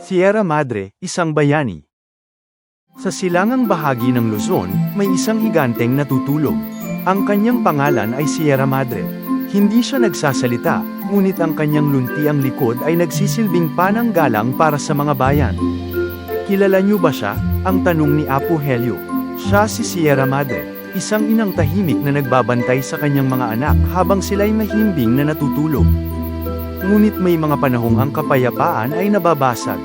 Sierra Madre, isang bayani. Sa silangang bahagi ng Luzon, may isang higanteng natutulog. Ang kanyang pangalan ay Sierra Madre. Hindi siya nagsasalita, ngunit ang kanyang luntiang likod ay nagsisilbing pananggalang para sa mga bayan. Kilala niyo ba siya? Ang tanong ni Apo Helio. Siya si Sierra Madre, isang inang tahimik na nagbabantay sa kanyang mga anak habang sila'y mahimbing na natutulog. Ngunit may mga panahong ang kapayapaan ay nababasag.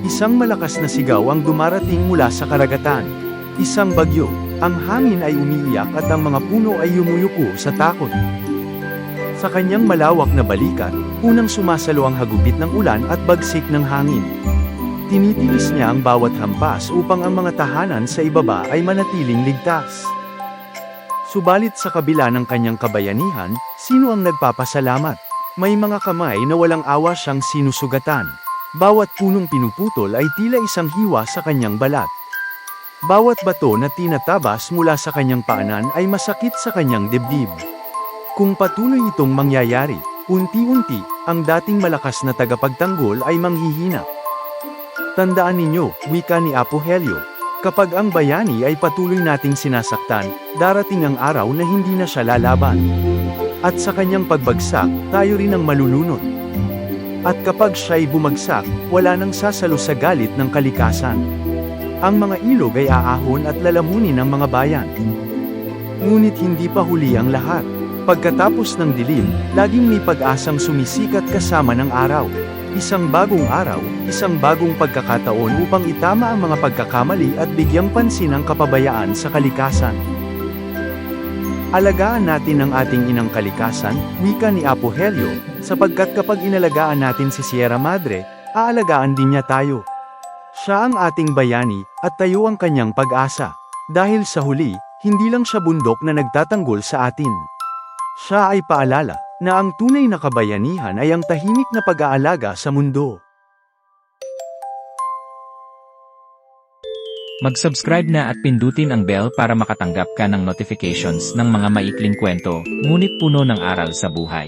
Isang malakas na sigaw ang dumarating mula sa karagatan. Isang bagyo, ang hangin ay umiiyak at ang mga puno ay yumuyuko sa takot. Sa kanyang malawak na balikat, unang sumasalo ang hagupit ng ulan at bagsik ng hangin. Tinitiis niya ang bawat hampas upang ang mga tahanan sa ibaba ay manatiling ligtas. Subalit sa kabila ng kanyang kabayanihan, sino ang nagpapasalamat? May mga kamay na walang awa siyang sinusugatan. Bawat punong pinuputol ay tila isang hiwa sa kanyang balat. Bawat bato na tinatabas mula sa kanyang paanan ay masakit sa kanyang dibdib. Kung patuloy itong mangyayari, unti-unti, ang dating malakas na tagapagtanggol ay manghihina. Tandaan ninyo, wika ni Apo Helio, kapag ang bayani ay patuloy nating sinasaktan, darating ang araw na hindi na siya lalaban. At sa kanyang pagbagsak, tayo rin ang malulunod. At kapag siya'y bumagsak, wala nang sasalo sa galit ng kalikasan. Ang mga ilog ay aahon at lalamunin ng mga bayan. Ngunit hindi pa huli ang lahat. Pagkatapos ng dilim, laging may pag-asang sumisikat kasama ng araw. Isang bagong araw, isang bagong pagkakataon upang itama ang mga pagkakamali at bigyang pansin ang kapabayaan sa kalikasan. Alagaan natin ang ating inang kalikasan, wika ni Apo Helio, sapagkat kapag inalagaan natin si Sierra Madre, aalagaan din niya tayo. Siya ang ating bayani, at tayo ang kanyang pag-asa. Dahil sa huli, hindi lang siya bundok na nagtatanggol sa atin. Siya ay paalala, na ang tunay na kabayanihan ay ang tahimik na pag-aalaga sa mundo. Mag-subscribe na at pindutin ang bell para makatanggap ka ng notifications ng mga maikling kwento, ngunit puno ng aral sa buhay.